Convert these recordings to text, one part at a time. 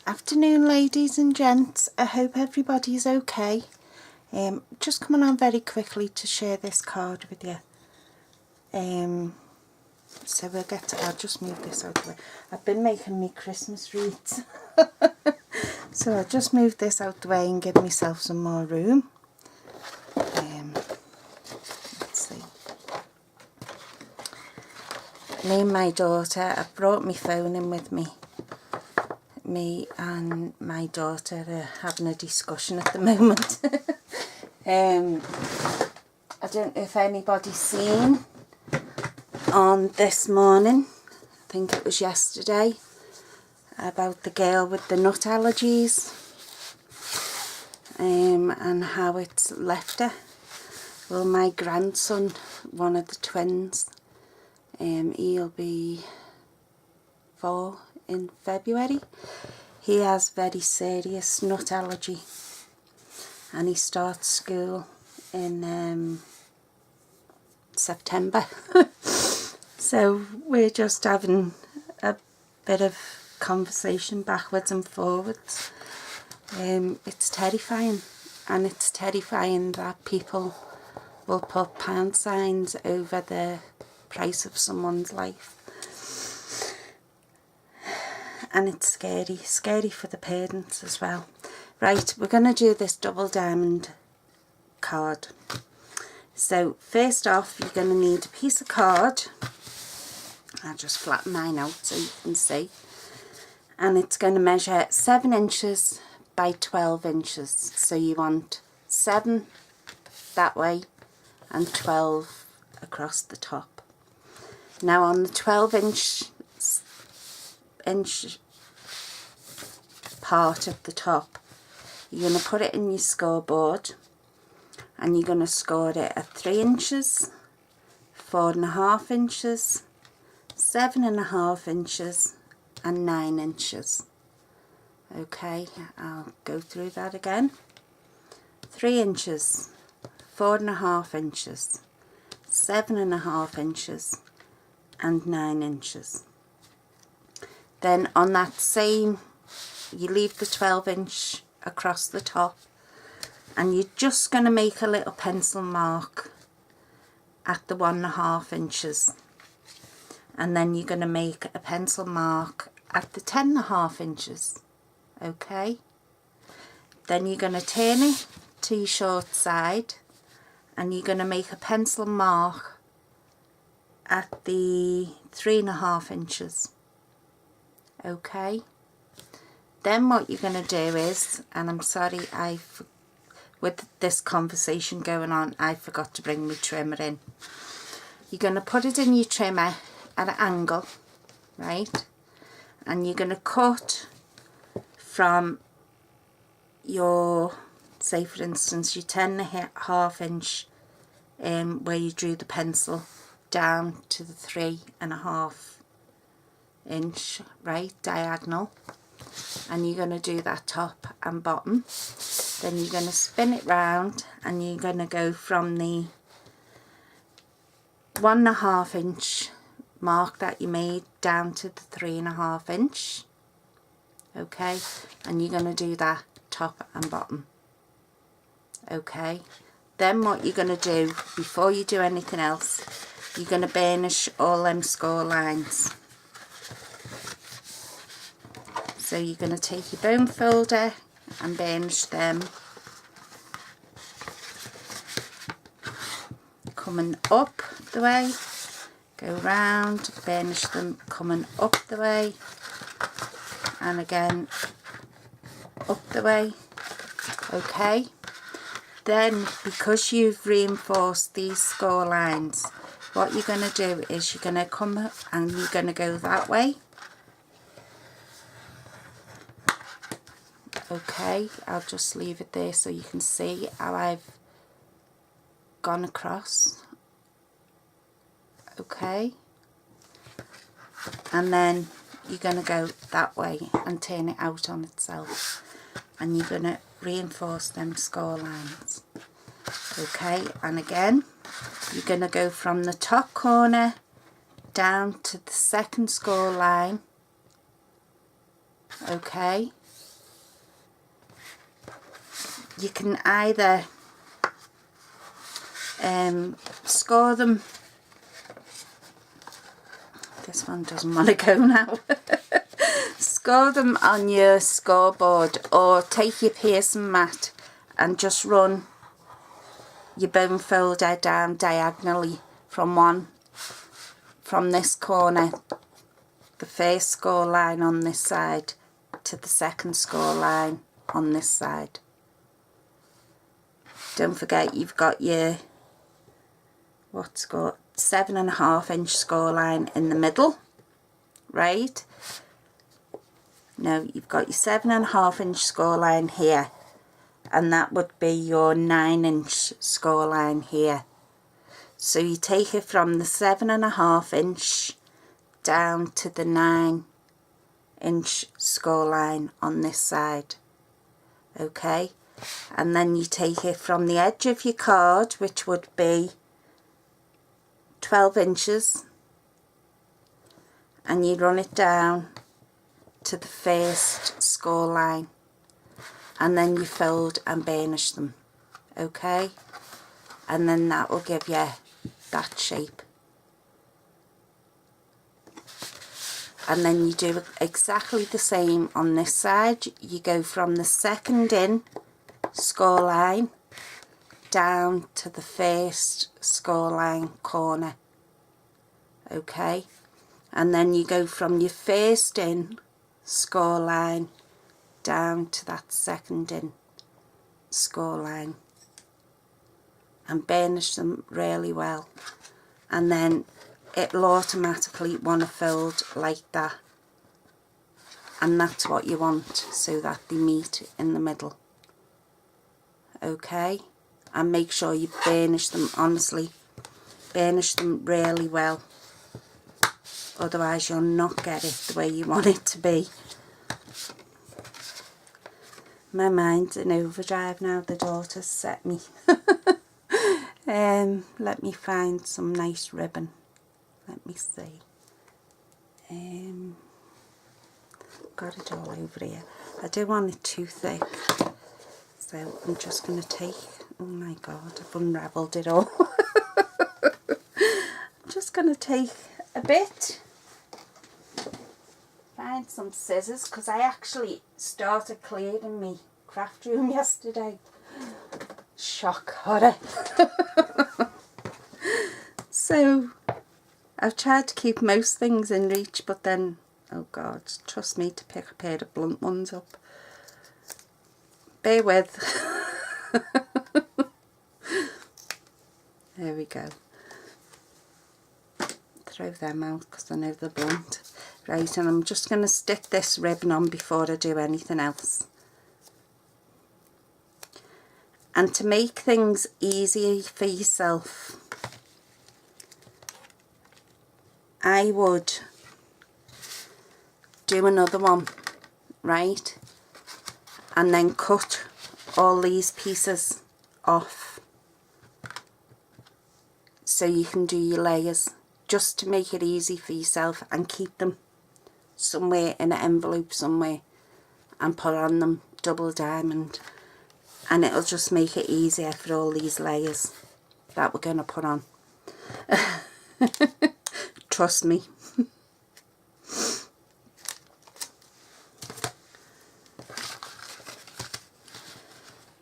Afternoon, ladies and gents. I hope everybody's okay. Just coming on very quickly to share this card with you. So we'll get to, I'll just move this out of the way. I've been making me Christmas wreaths. So I'll just move this out the way and give myself some more room. Let's see. Me and my daughter, I've brought my phone in with me. Me and my daughter are having a discussion at the moment. I don't know if anybody's seen on this morning, I think it was yesterday, about the girl with the nut allergies, and how it's left her. Well, my grandson, one of the twins, he'll be 4 in February. He has very serious nut allergy, and he starts school in September. So we're just having a bit of conversation backwards and forwards. It's terrifying, and it's terrifying that people will put pound signs over the price of someone's life. And it's scary for the parents as well. Right, we're going to do this double diamond card. So first off, you're going to need a piece of card. I'll just flatten mine out so you can see. And it's going to measure 7 inches by 12 inches. So you want 7 that way and 12 across the top. Now on the 12 inch part of the top, you're going to put it in your scoreboard, and you're going to score it at 3 inches, 4.5 inches, 7.5 inches and 9 inches. Okay, I'll go through that again. 3 inches, 4.5 inches, 7.5 inches and 9 inches. Then on that same, you leave the 12 inch across the top, and you're just going to make a little pencil mark at the 1.5 inches, and then you're going to make a pencil mark at the 10.5 inches. Okay, then you're going to turn it to your short side, and you're going to make a pencil mark at the 3.5 inches. Okay, then what you're going to do is, and I'm sorry, with this conversation going on, I forgot to bring my trimmer in. You're going to put it in your trimmer at an angle, right? And you're going to cut from your, say for instance, your 10.5 inch where you drew the pencil down to the 3.5 inch, right, diagonal, and you're going to do that top and bottom. Then you're going to spin it round, and you're going to go from the 1.5 inch mark that you made down to the 3.5 inch. Okay, and you're going to do that top and bottom. Okay, then what you're going to do before you do anything else, you're going to burnish all them score lines. So you're going to take your bone folder and burnish them coming up the way, go round, burnish them coming up the way, and again up the way. Okay, then because you've reinforced these score lines, what you're going to do is you're going to come and you're going to go that way. Okay, I'll just leave it there so you can see how I've gone across. Okay, and then you're going to go that way and turn it out on itself, and you're going to reinforce them score lines. Okay, and again you're going to go from the top corner down to the second score line. Okay, you can either score them. This one doesn't want to go now. Score them on your scoreboard, or take your piercing mat and just run your bone folder down diagonally from this corner, the first score line on this side, to the second score line on this side. Don't forget you've got your 7.5 inch score line in the middle, right? No, you've got your 7.5 inch score line here, and that would be your 9 inch score line here. So you take it from the 7.5 inch down to the 9 inch score line on this side, okay? And then you take it from the edge of your card, which would be 12 inches, and you run it down to the first score line, and then you fold and burnish them, okay? And then that will give you that shape. And then you do exactly the same on this side. You go from the second in score line down to the first score line corner, okay? And then you go from your first in score line down to that second in score line, and burnish them really well, and then it'll automatically want to fold like that, and that's what you want, so that they meet in the middle, okay? And make sure you burnish them, honestly, burnish them really well, otherwise you'll not get it the way you want it to be. My mind's in overdrive now, the daughter's set me. Let me find some nice ribbon. Let me see. Got it all over here. I don't want it too thick, so I'm just going to take, oh my god, I've unravelled it all. I'm just going to take a bit, find some scissors, because I actually started clearing my craft room yesterday. Shock horror. So I've tried to keep most things in reach, but then, oh god, trust me to pick a pair of blunt ones up. Bear with. There we go. Throw them out because I know they're blunt. Right, and I'm just going to stick this ribbon on before I do anything else. And to make things easier for yourself, I would do another one, right? And then cut all these pieces off so you can do your layers, just to make it easy for yourself, and keep them somewhere in an envelope somewhere and put on them double diamond, and it'll just make it easier for all these layers that we're going to put on. Trust me.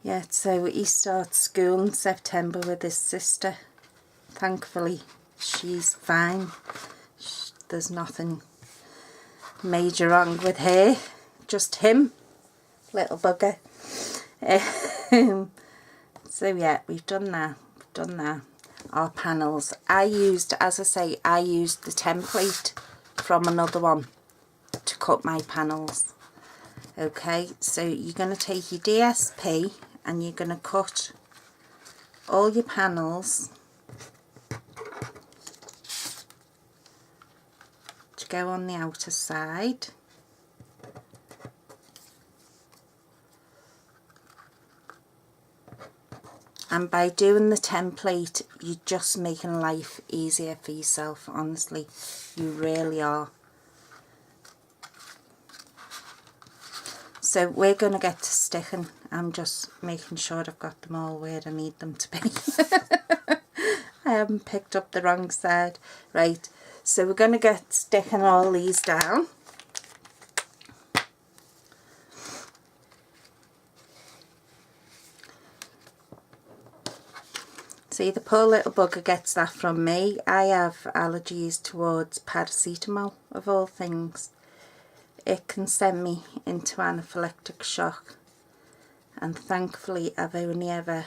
Yeah, so he starts school in September with his sister. Thankfully she's fine. There's nothing major wrong with her, just him, little bugger. So yeah, we've done that. Our panels, I used, as I say, I used the template from another one to cut my panels. Okay, so you're going to take your DSP and you're going to cut all your panels to go on the outer side. And by doing the template, you're just making life easier for yourself, honestly. You really are. So we're going to get to sticking. I'm just making sure I've got them all where I need them to be. I haven't picked up the wrong side. Right, so we're going to get sticking all these down. See, the poor little bugger gets that from me. I have allergies towards paracetamol, of all things. It can send me into anaphylactic shock. And thankfully, I've only ever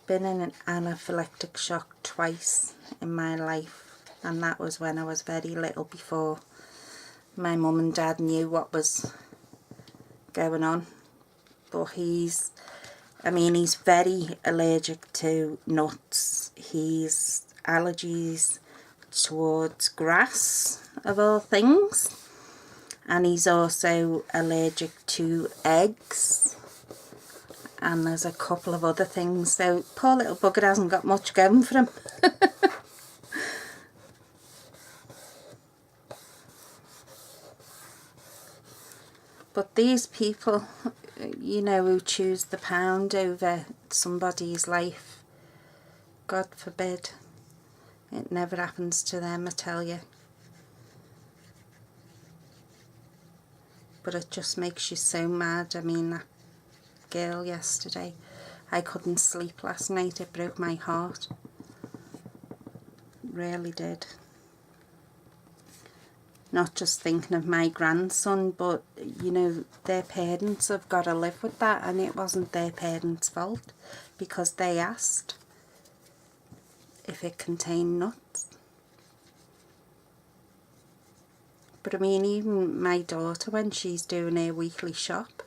been in an anaphylactic shock twice in my life. And that was when I was very little, before my mum and dad knew what was going on. But he's very allergic to nuts. He's allergies towards grass, of all things. And he's also allergic to eggs. And there's a couple of other things. So poor little bugger hasn't got much going for him. But these people, you know, who choose the pound over somebody's life, God forbid, it never happens to them, I tell you. But it just makes you so mad. I mean, that girl yesterday, I couldn't sleep last night. It broke my heart. It really did. Not just thinking of my grandson, but, you know, their parents have got to live with that, and it wasn't their parents' fault, because they asked if it contained nuts. But I mean, even my daughter, when she's doing her weekly shop,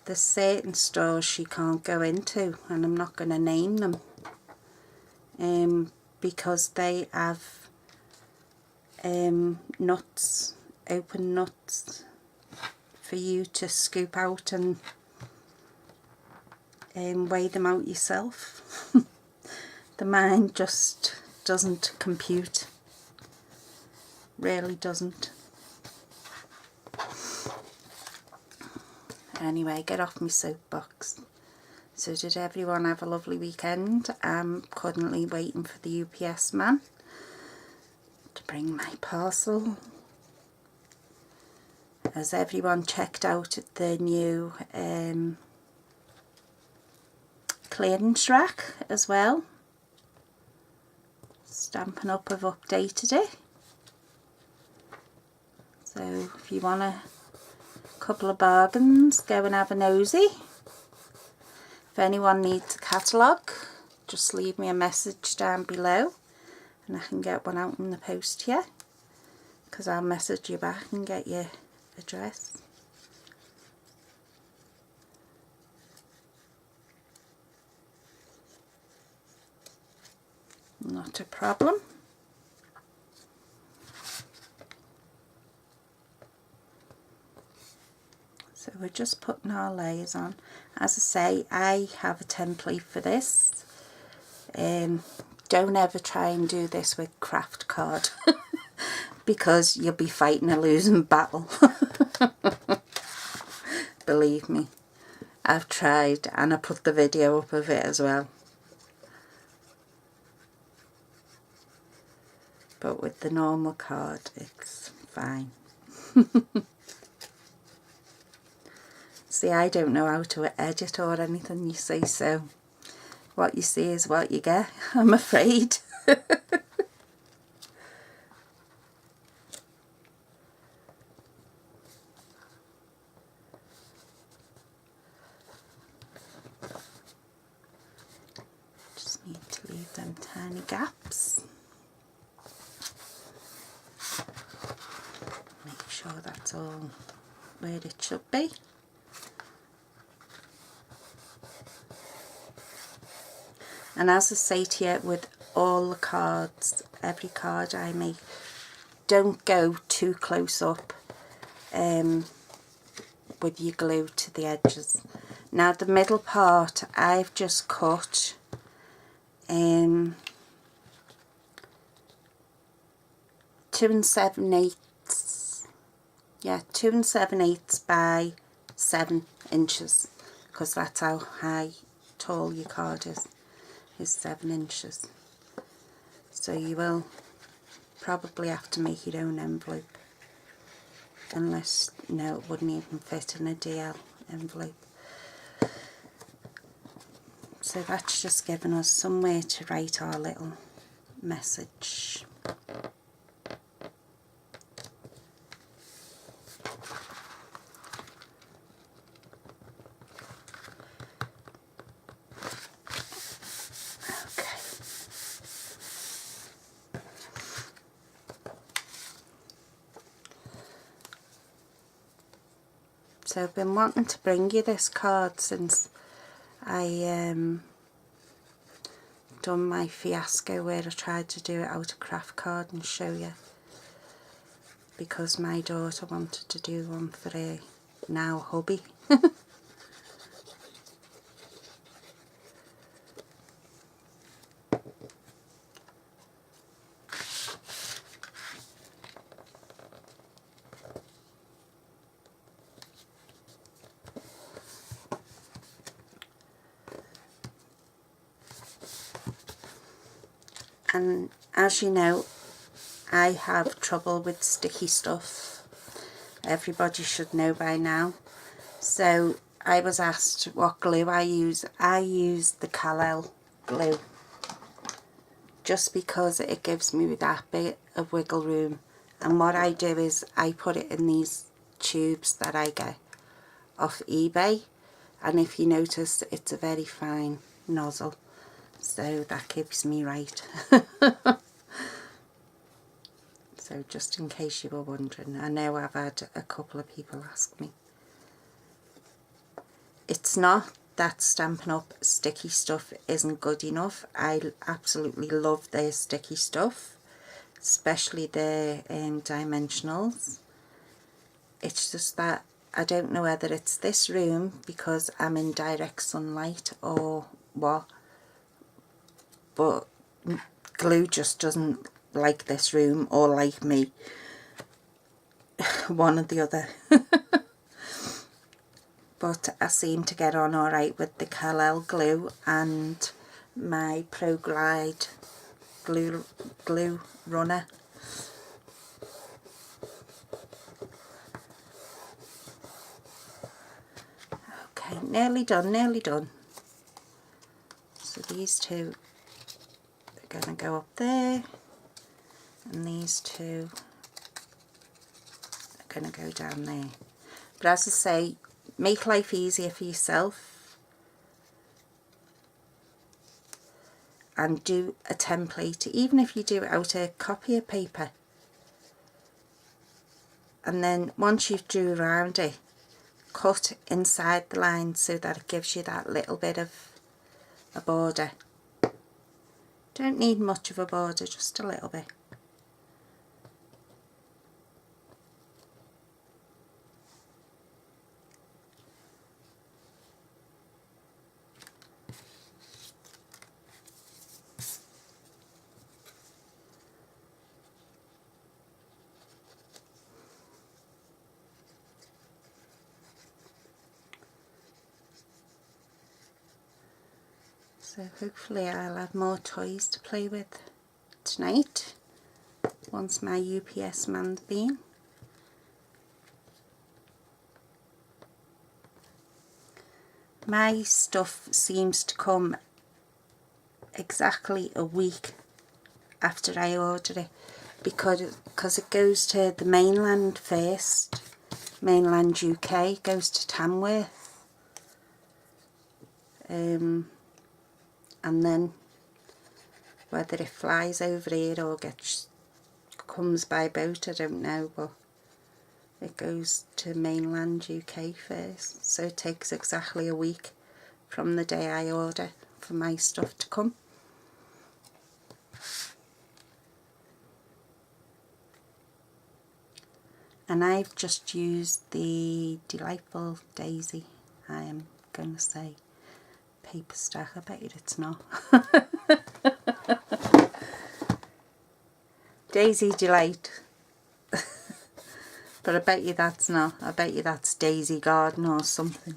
there's certain stores she can't go into, and I'm not going to name them, because they have nuts, open nuts, for you to scoop out and weigh them out yourself. The mind just doesn't compute. Really doesn't. Anyway, get off my soapbox. So did everyone have a lovely weekend? I'm currently waiting for the UPS man to bring my parcel. Has everyone checked out the new clearance rack as well? Stampin' Up have updated it. So if you want a couple of bargains, go and have a nosy. If anyone needs a catalogue, just leave me a message down below and I can get one out in the post here, because I'll message you back and get your address. Not a problem. So we're just putting our layers on. As I say, I have a template for this. Don't ever try and do this with craft card because you'll be fighting a losing battle. Believe me, I've tried, and I put the video up of it as well. But with the normal card, it's fine. See, I don't know how to edit or anything, you see, so what you see is what you get, I'm afraid. Just need to leave them tiny gaps. Make sure that's all where it should be. And as I say to you, with all the cards, every card I make, don't go too close up with your glue to the edges. Now the middle part, I've just cut 2 7/8 yeah, 2 7/8 by 7 inches, because that's how tall your card is 7 inches. So you will probably have to make your own envelope, unless, no, it wouldn't even fit in a DL envelope. So that's just giving us somewhere to write our little message. So I've been wanting to bring you this card since I done my fiasco where I tried to do it out of craft card and show you, because my daughter wanted to do one for her now hubby. And as you know, I have trouble with sticky stuff. Everybody should know by now. So I was asked what glue I use. I use the Callel glue, just because it gives me that bit of wiggle room. And what I do is I put it in these tubes that I get off eBay, and if you notice, it's a very fine nozzle, so that keeps me right. So just in case you were wondering, I know I've had a couple of people ask me. It's not that Stampin' Up! Sticky stuff isn't good enough. I absolutely love their sticky stuff, especially their dimensionals. It's just that I don't know whether it's this room because I'm in direct sunlight or what, but glue just doesn't like this room or like me. One or the other. But I seem to get on alright with the Callel glue and my Pro Glide glue runner. Okay, nearly done, nearly done. So these two are going to go up there, and these two are going to go down there. But as I say, make life easier for yourself and do a template, even if you do it out of copy of paper. And then once you've drew around it, cut inside the line so that it gives you that little bit of a border. Don't need much of a border, just a little bit. So hopefully I'll have more toys to play with tonight, once my UPS man's been. My stuff seems to come exactly a week after I order it, because it goes to the mainland first, mainland UK, goes to Tamworth. And then whether it flies over here or comes by boat, I don't know, but it goes to mainland UK first, so it takes exactly a week from the day I order for my stuff to come. And I've just used the Delightful Daisy, I am going to say paper stack, I bet you it's not. Daisy Delight. But I bet you that's not. I bet you that's Daisy Garden or something.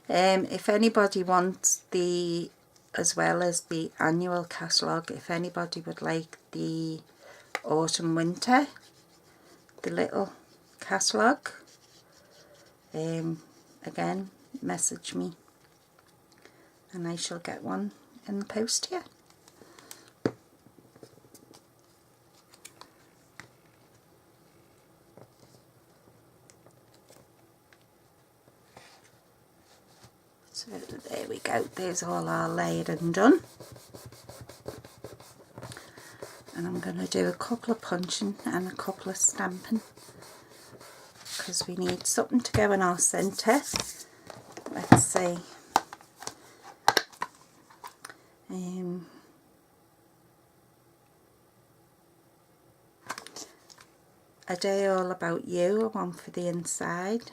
If anybody wants the, as well as the annual catalogue, if anybody would like the autumn winter, the little catalogue, again, message me and I shall get one in the post here. So there we go, there's all our layered and done. And I'm going to do a couple of punching and a couple of stamping because we need something to go in our centre. Let's see. A Day All About You, one for the inside.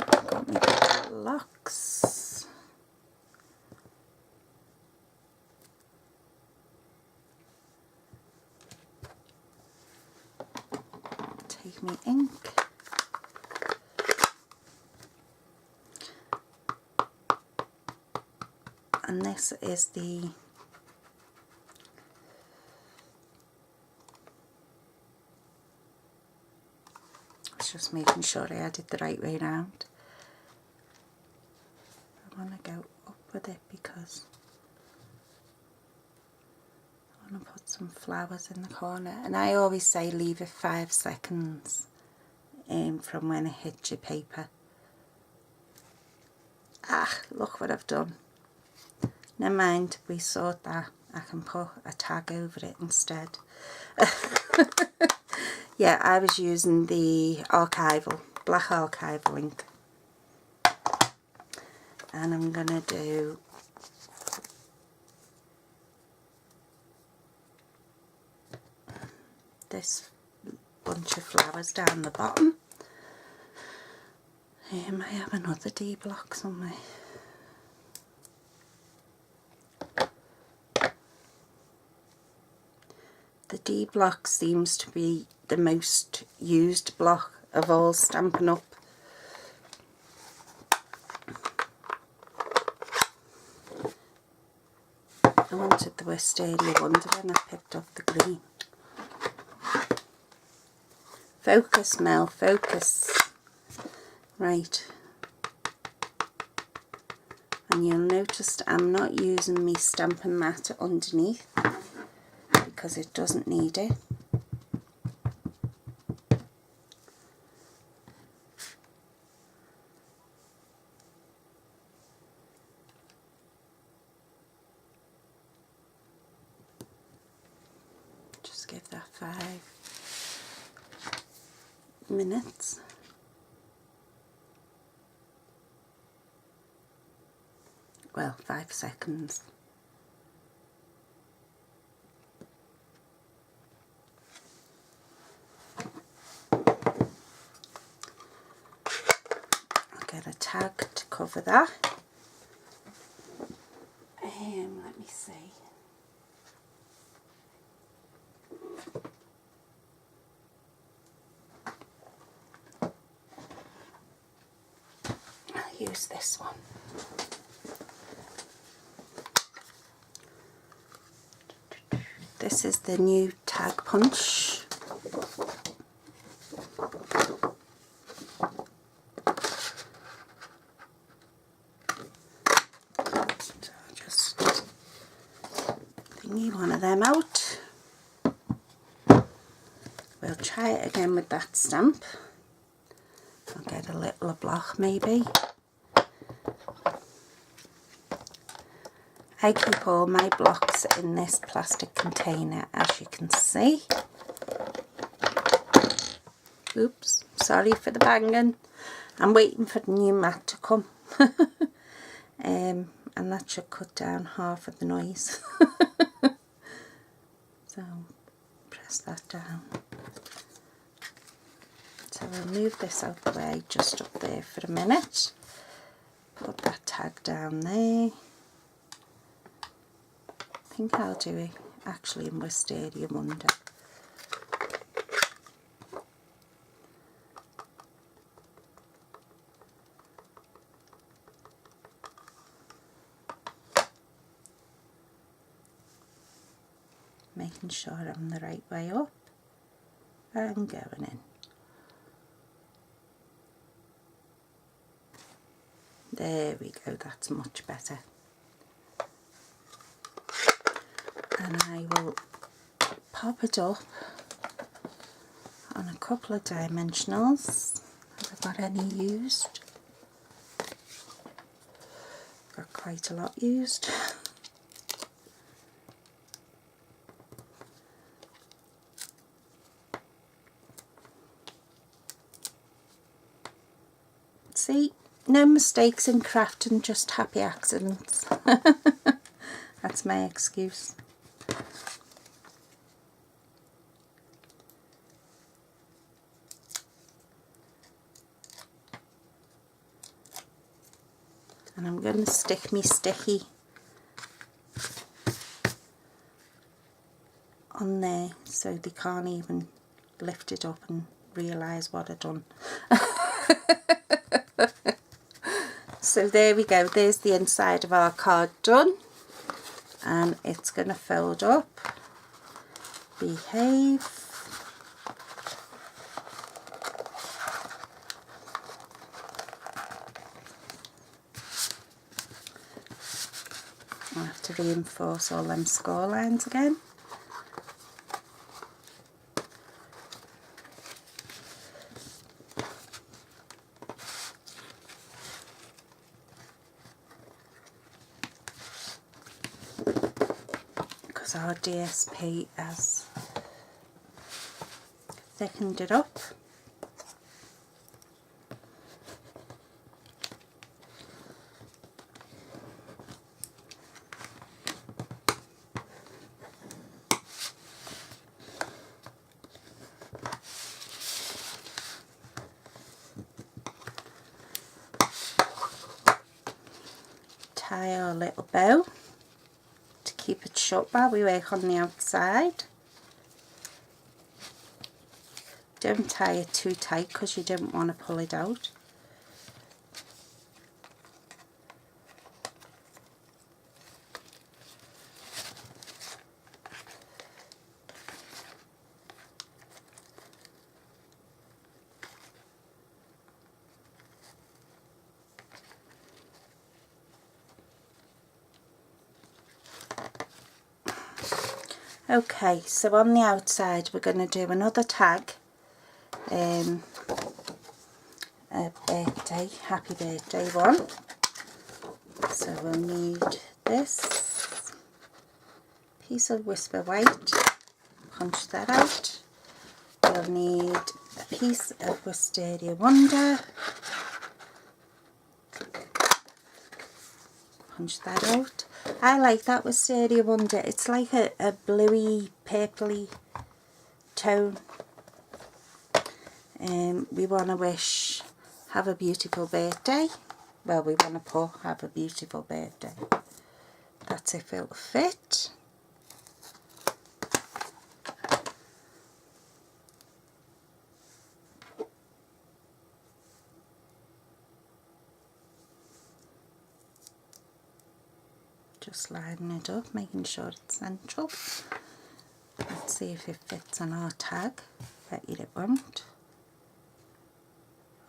Got me blocks. Take me ink. And this is the just making sure I had it the right way round. I want to go up with it because I want to put some flowers in the corner, and I always say leave it 5 seconds from when it hits your paper. Ah, look what I've done. Never mind, we sort that. I can put a tag over it instead. Yeah, I was using the archival, black archival ink. And I'm going to do this bunch of flowers down the bottom. I have another D block somewhere. The D block seems to be the most used block of all Stampin' Up. I wanted the Wisteria Wonder and I picked up the green. Focus, Mel, focus. Right. And you'll notice I'm not using my Stampin' mat underneath because it doesn't need it. Just give that 5 minutes. Well, 5 seconds. I'll get a tag to cover that. Let me see. I'll use this one. This is the new tag punch. So I'll just thingy one of them out. We'll try it again with that stamp. I'll get a little block maybe. I keep all my blocks in this plastic container, as you can see. Oops, sorry for the banging. I'm waiting for the new mat to come. And that should cut down half of the noise. So, press that down. So we'll move this out the way, just up there for a minute. Put that tag down there. think I'll do it actually in Wisteria Wonder. Making sure I'm the right way up and going in. There we go, that's much better. And I will pop it up on a couple of dimensionals. Have I got any used? Got quite a lot used. See, no mistakes in crafting, just happy accidents. That's my excuse. And I'm going to stick me sticky on there so they can't even lift it up and realise what I've done. So there we go, there's the inside of our card done, and it's going to fold up, behave, I'll have to reinforce all them score lines again. Because our DSP has thickened it up. Tie our little bow to keep it shut while we work on the outside. Don't tie it too tight because you don't want to pull it out. Okay, so on the outside we're going to do another tag, a birthday, happy birthday one. So we'll need this piece of Whisper White, punch that out. We'll need a piece of Wisteria Wonder, punch that out. I like that Wisteria Wonder, it's like a bluey, purpley tone. We want to wish, have a beautiful birthday. Well, we want to put, have a beautiful birthday. That's if it'll fit. Just lining it up, making sure it's central. Let's see if it fits on our tag. Bet you it won't.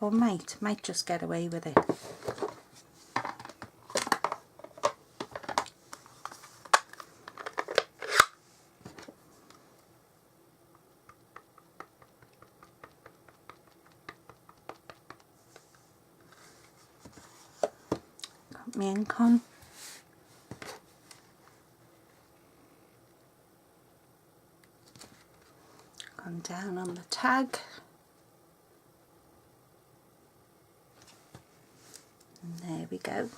Or might just get away with it. Got my ink on. Gone down on the tag. And there we go.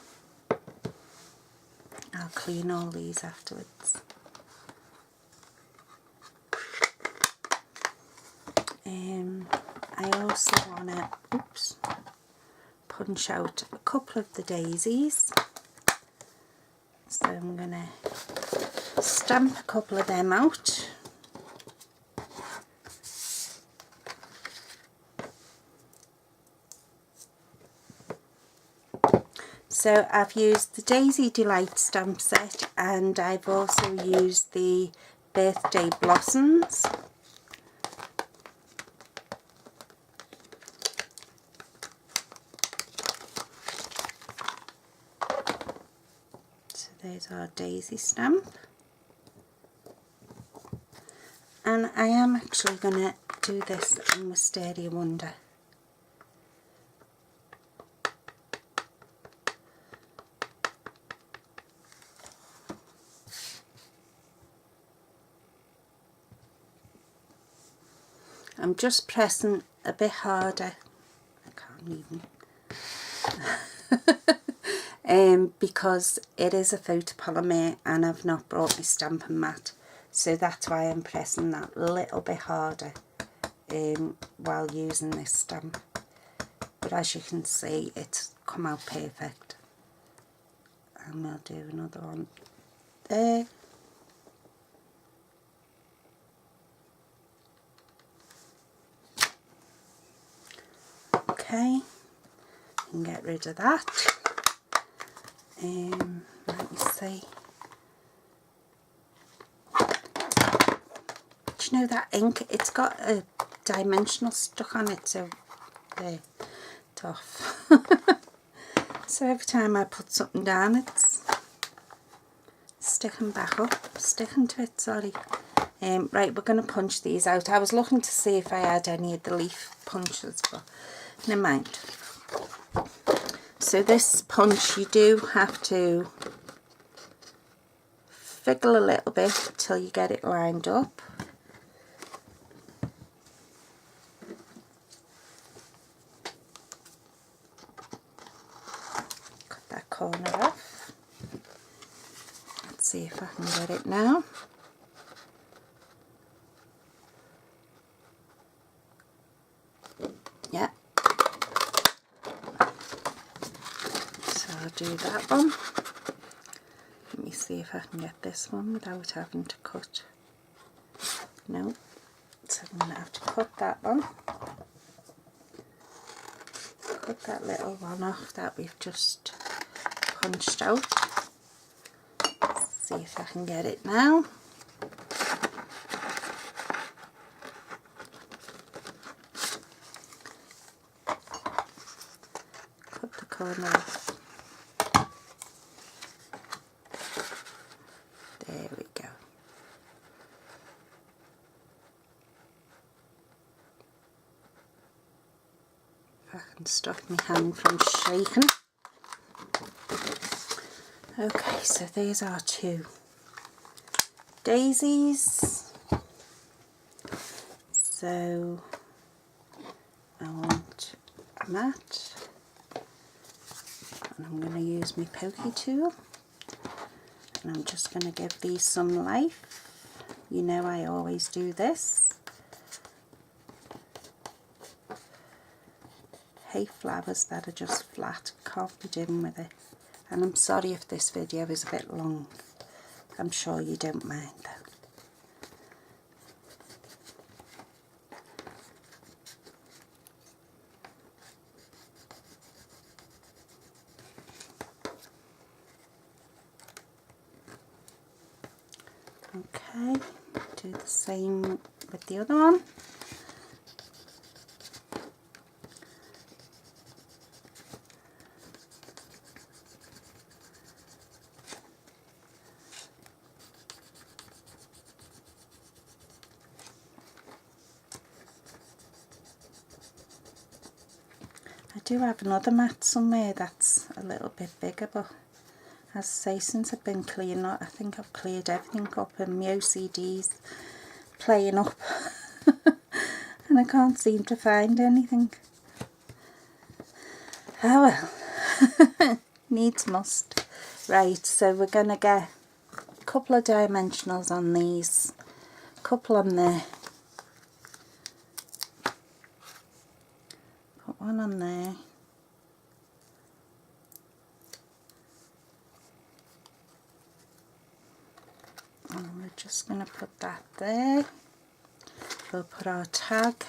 I'll clean all these afterwards. I also want to, punch out a couple of the daisies. So I'm going to stamp a couple of them out. So I've used the Daisy Delight stamp set, and I've also used the Birthday Blossoms. So there's our Daisy stamp. And I am actually going to do this in Wisteria Wonder. I'm just pressing a bit harder. I can't even. Because it is a photopolymer and I've not brought my stamping mat. So that's why I'm pressing that little bit harder while using this stamp. But as you can see, it's come out perfect. And we'll do another one there. Okay, and get rid of that. Let me see. Do you know that ink? It's got a dimensional stuck on it, so there, it's off. So every time I put something down, it's sticking back up, sticking to it, sorry. Right, we're going to punch these out. I was looking to see if I had any of the leaf punches, but never mind. So this punch, you do have to figgle a little bit till you get it lined up. Cut that corner off. Let's see if I can get it now. Yeah. So I'll do that one. Let me see if I can get this one without having to cut. No. So I'm going to have to cut that one. Cut that little one off that we've just punched out. See if I can get it now. Cut the corner off. There we go. If I can stop my hand from shaking. Okay, so these are two daisies. So I want a mat, and I'm going to use my pokey tool, and I'm just going to give these some life. You know I always do this. Hate flowers that are just flat, can't be doing with it. And I'm sorry if this video is a bit long. I'm sure you don't mind though. Okay, do the same with the other one. I do have another mat somewhere that's a little bit bigger, but as I say, since I've been cleaning up, I think I've cleared everything up and my OCD's playing up and I can't seem to find anything. Oh well, needs must. Right, so we're going to get a couple of dimensionals on these, a couple on there. Put one on there. And we're just going to put that there. We'll put our tag.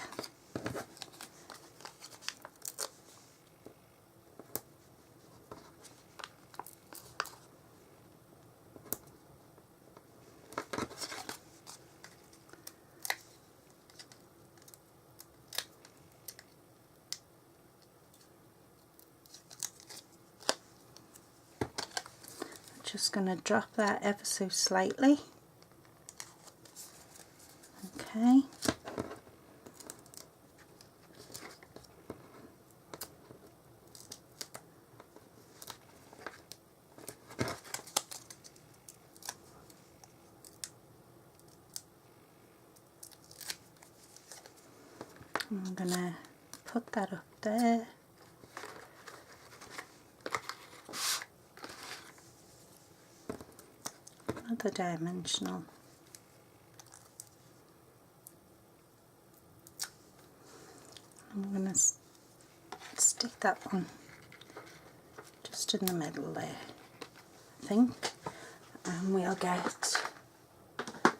Just going to drop that ever so slightly. Okay. I'm going to put that up there. Another dimensional. I'm going to stick that one just in the middle there, I think, and we'll get a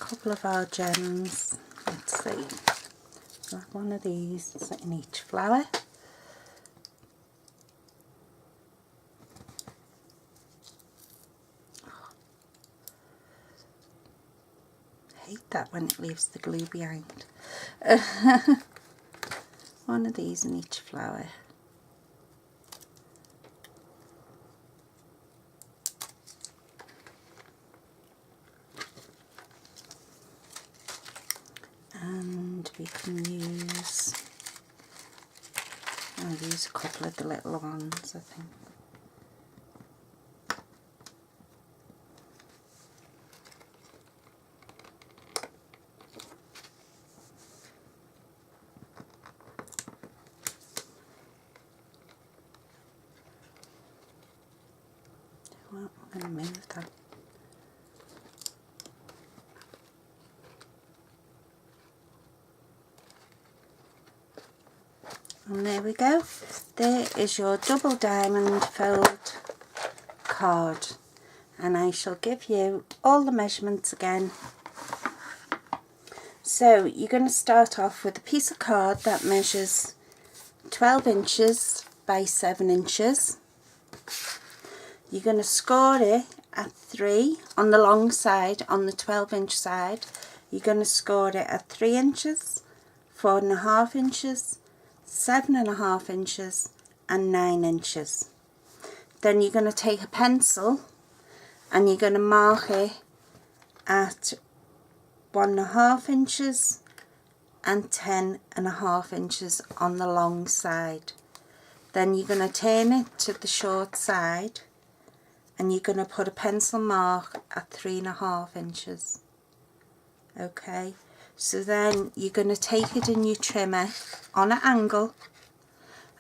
couple of our gems. Let's see, we'll have one of these in each flower. Hate that when it leaves the glue behind. One of these in each flower. And we can use, I'll use a couple of the little ones, I think. Well, I'm going to move that. And there we go. There is your double diamond fold card. And I shall give you all the measurements again. So you're going to start off with a piece of card that measures 12 inches by 7 inches. You're going to score it at 3 on the long side, on the 12-inch side. You're going to score it at 3 inches, 4.5 inches, 7.5 inches and 9 inches. Then you're going to take a pencil and you're going to mark it at 1.5 inches and 10.5 inches on the long side. Then you're going to turn it to the short side and you're going to put a pencil mark at 3.5 inches. Okay, so then you're going to take it in your trimmer on an angle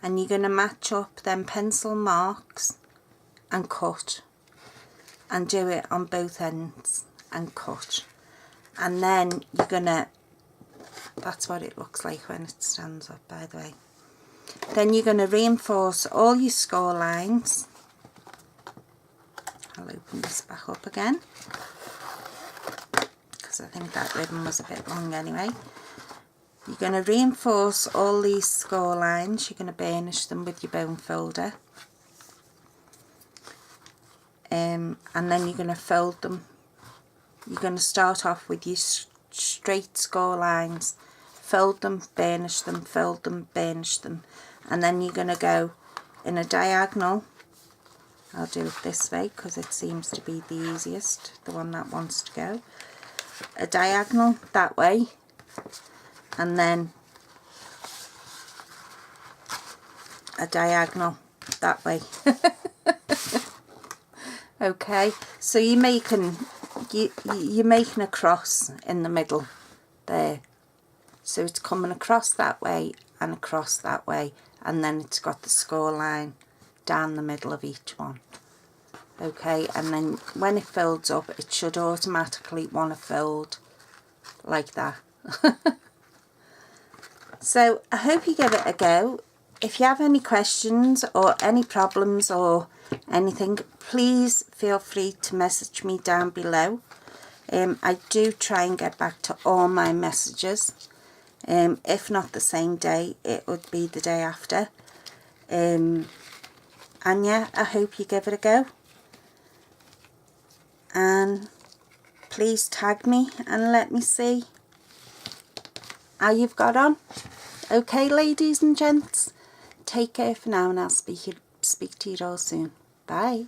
and you're going to match up them pencil marks and cut, and do it on both ends and cut. And then you're going to, that's what it looks like when it stands up, by the way. Then you're going to reinforce all your score lines. I'll open this back up again because I think that ribbon was a bit long anyway. You're going to reinforce all these score lines. You're going to burnish them with your bone folder. And then you're going to fold them. You're going to start off with your straight score lines. Fold them, burnish them, fold them, burnish them. And then you're going to go in a diagonal. I'll do it this way because it seems to be the easiest, the one that wants to go. A diagonal that way, and then a diagonal that way. Okay, so you're making a cross in the middle there. So it's coming across that way and across that way, and then it's got the score line down the middle of each one. Okay, and then when it folds up, it should automatically want to fold like that. So I hope you give it a go. if you have any questions or any problems or anything, please feel free to message me down below. I do try and get back to all my messages. If not the same day, it would be the day after. And yeah, I hope you give it a go. And please tag me and let me see how you've got on. Okay, ladies and gents, take care for now, and I'll speak to you all soon. Bye.